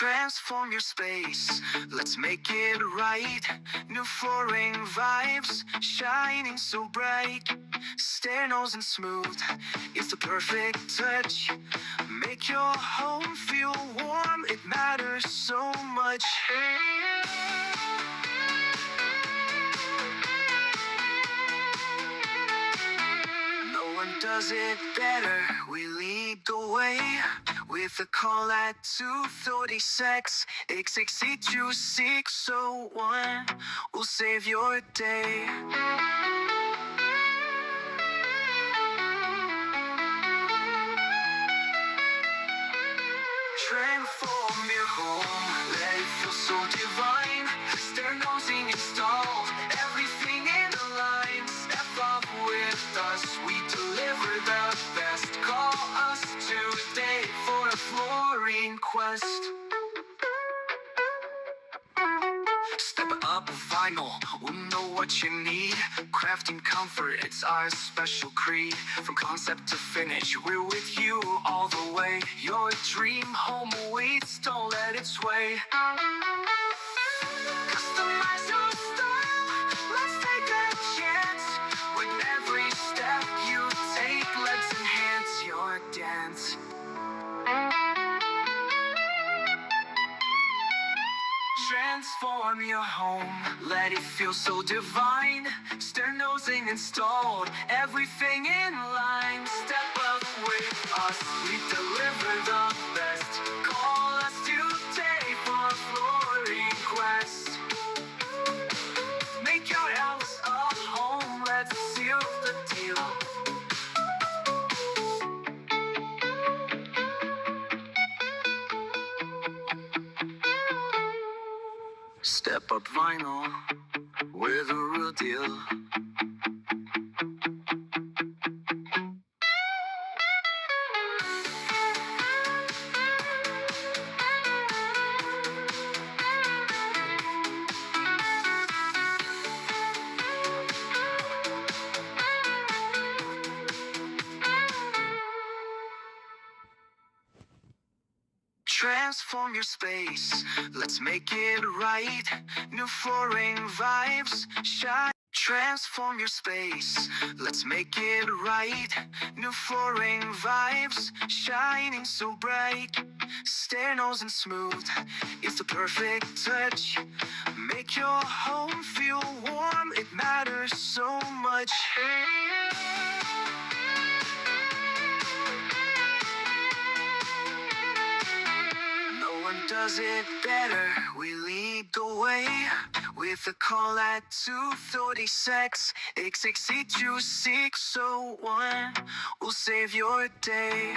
Transform your space, let's make it right. New flooring vibes, shining so bright. Stair nose and smooth, it's the perfect touch. Make your home feel warm, it matters so much. No one does it better, we lead the way. With a call at 236 862 we'll save your day. Transform your home, let it feel so divine. Stair nosing installed, everything in a line. Step up with us, we deliver the best. Call us today for a flooring quest. Step up vinyl, we'll know what you need. Crafting comfort, it's our special creed. From concept to finish, we're with you all the way. Your dream home awaits, don't let it sway. Customize your style, let's take a chance. With every step you take, let's enhance your dance. Transform your home, let it feel so divine. Stair nosing installed, everything in line. Step up with us, we deliver the best. Call us today for a flooring quest. Make your house a home, let's seal the deal. Step up vinyl, we're the real deal. Transform your space, let's make it right. New flooring vibes, shine. Transform your space, let's make it right. New flooring vibes, shining so bright. Stair nose and smooth, it's the perfect touch. Make your home feel warm, it matters so much. Does it better, we lead the way. With a call at 236 862 we'll save your day.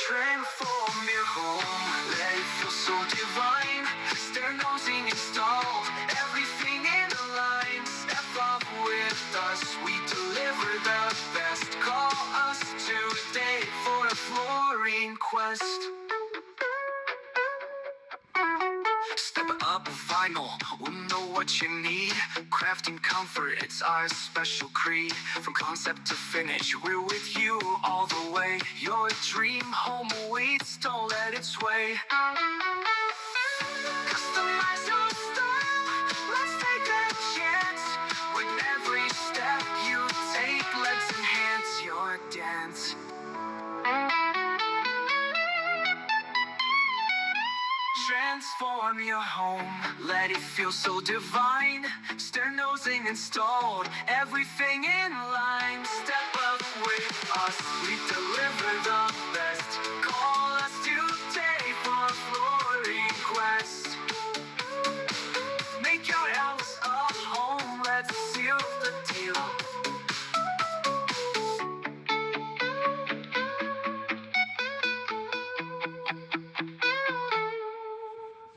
Transform your home, let it feel so divine. Stair nosing installed, everything in a line. Step up with us, we deliver the best. Call us today for a flooring quest. Step up vinyl, we'll know what you need. Crafting comfort, it's our special creed. From concept to finish, we're with you all the way. Your dream home awaits, don't let it sway. Customize your style, let's take a chance. With every step you take, let's enhance your dance. Transform your home, let it feel so divine. Stair nosing installed, everything in line. Step up with us, we deliver the best. Call us today for a flooring quest. Make your house a home, let's seal the deal.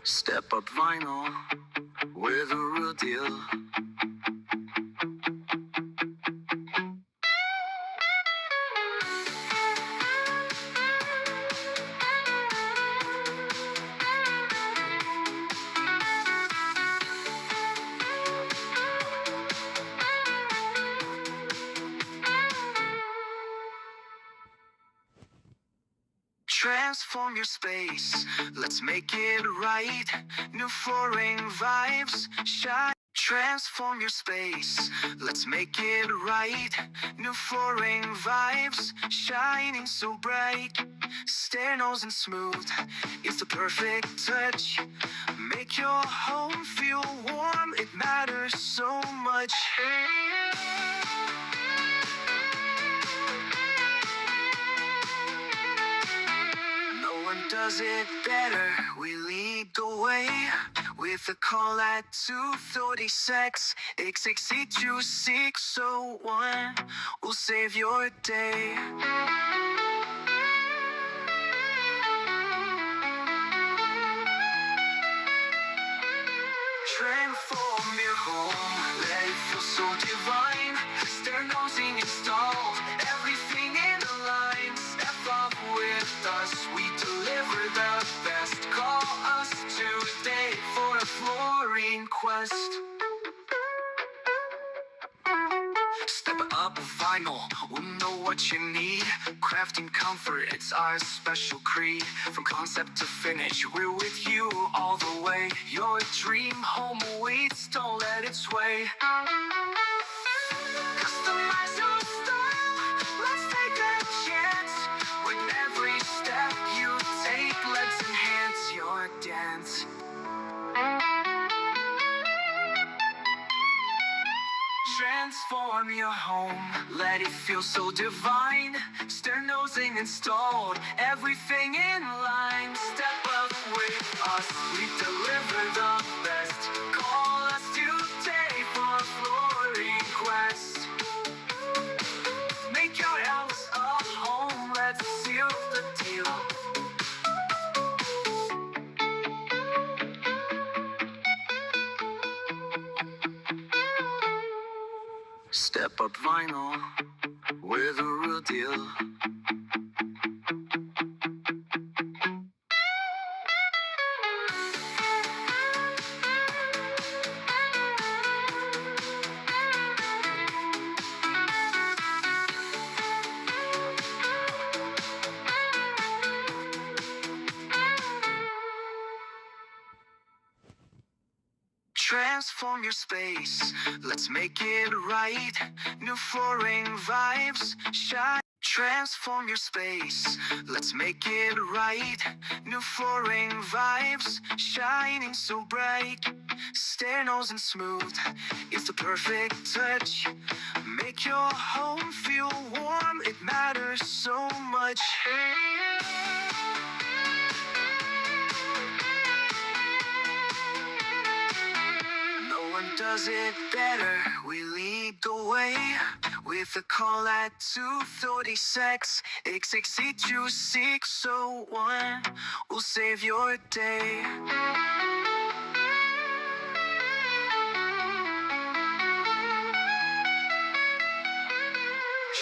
Step up vinyl, we're the real deal. Transform your space, let's make it right. New flooring vibes, shine. Transform your space, let's make it right. New flooring vibes, shining so bright. Stairs and smooth, it's the perfect touch. Make your home feel warm, it matters so much. No one does it better, we lead the way. With a call at 236 862 we'll save your day. Transform your home, let it feel so divine. Sternosing installed, everything in a line. Step up with us, we deliver the best. Call us today for a flooring quest. Step up vinyl, we'll know what you need. Crafting comfort, it's our special creed. From concept to finish, we're with you all the way. Your dream home awaits, don't let it sway. Customize your style, let's take a chance. With every step you take, let's enhance your dance. Transform your home, let it feel so divine. Sternosing installed, everything in line. Step up with us, we deliver the best. Call us today for a flooring quest. Make your house a home, let's seal the deal. Step up vinyl, we're the real deal. Transform your space, let's make it right. New flooring vibes, shine. Transform your space, let's make it right. New flooring vibes, shining so bright. Stairs and smooth, it's the perfect touch. Make your home feel warm, it matters so much. No one does it better, we lead the way. With a call at 236 862 we'll save your day.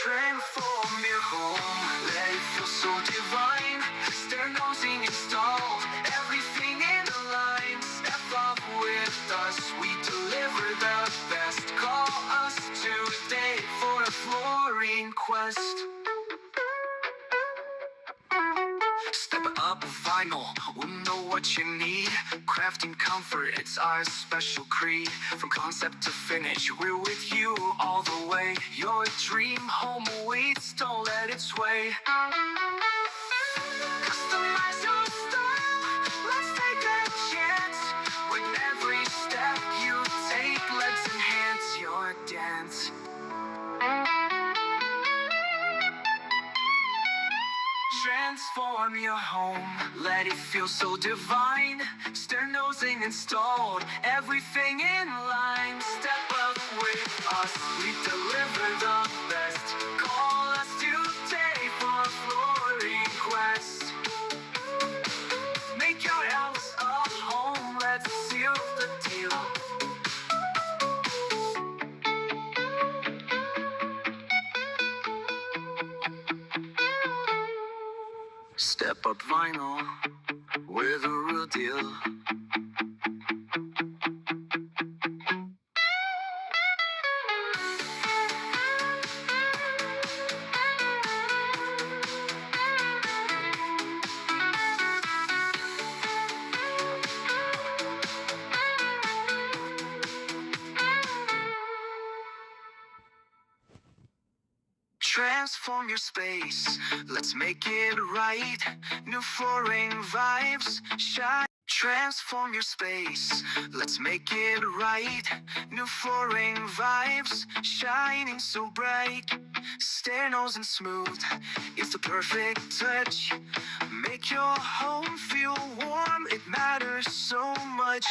Transform your home, let it feel so divine. Sternosing installed, everything in a line. Step up with us, we deliver the best. Call us today for a flooring quest. Step up vinyl, we'll know what you need. Crafting comfort, it's our special creed. From concept to finish, we're with you all the way. Your dream home awaits, don't let it sway. Customize your style, let's take a chance. With every step you take, let's enhance your dance. Transform your home, let it feel so divine. Sternosing installed, everything in line. Step up with us, we deliver the best. Call us today for a flooring quest. Make your house a home, let's seal the deal. Step up vinyl, we're the real deal. Transform your space, let's make it right. New flooring vibes, shine. Transform your space, let's make it right. New flooring vibes, shining so bright. Stair nose and smooth, it's the perfect touch. Make your home feel warm, it matters so much.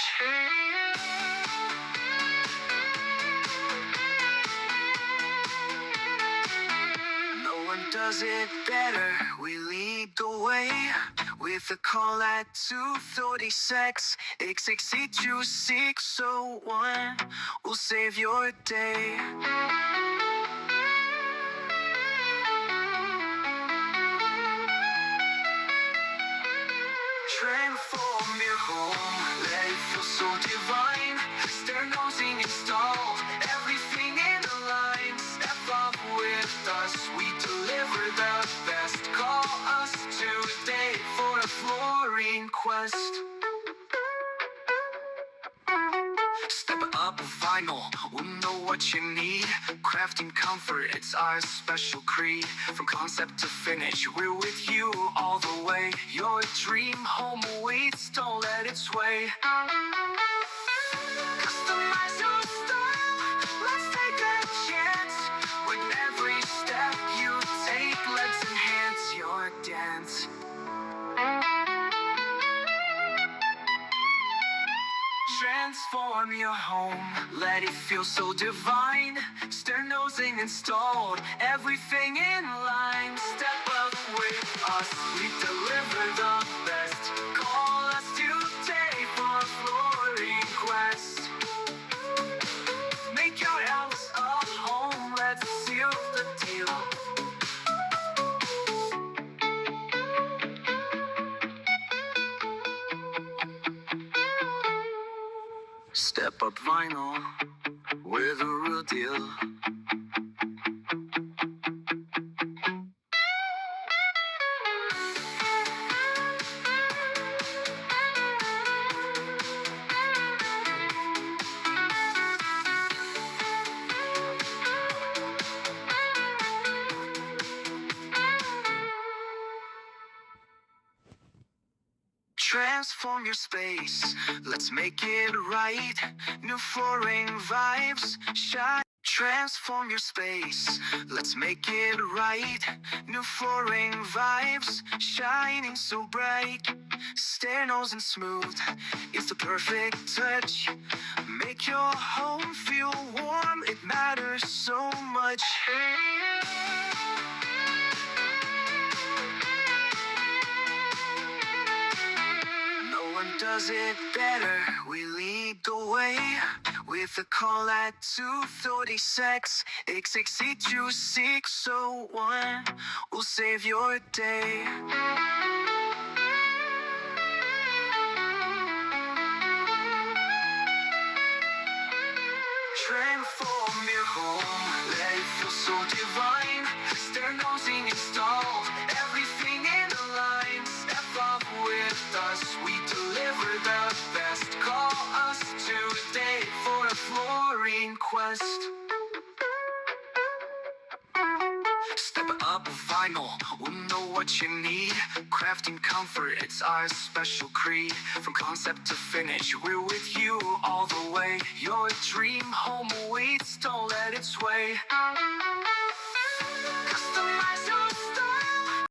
No one does it better, we lead the way. With a call at 236 662 we'll save your day. Transform your home, let it feel so divine. Stair nosing installed, everything in a line. Step up with us, we deliver the best. Call us today for a flooring quest. Step up vinyl, we'll know what you need. Crafting comfort, it's our special creed. From concept to finish, we're with you all the way. Your dream home awaits, don't let it sway. Customize your style, let's take a chance. With every step you take, let's enhance your dance. Transform your home, let it feel so divine. Stair nosing installed, everything in line. Step up with us, we deliver the best. Call us today for a flooring quest. Make your house a home, let's seal the deal. Step up vinyl, we're the real deal. Transform your space, let's make it right. New flooring vibes, shine. Transform your space, let's make it right. New flooring vibes, shining so bright. Stair nose and smooth, it's the perfect touch. Make your home feel warm, it matters so much. Does it better, we lead the way. With a call at 236 662 we'll save your day. Transform your home, let it feel so divine. Stair nosing installed, everything in a line. Step up with us, we deliver the best. Call us today for a flooring quest. Step up vinyl, we'll know what you need. Crafting comfort, it's our special creed. From concept to finish, we're with you all the way. Your dream home awaits, don't let it sway.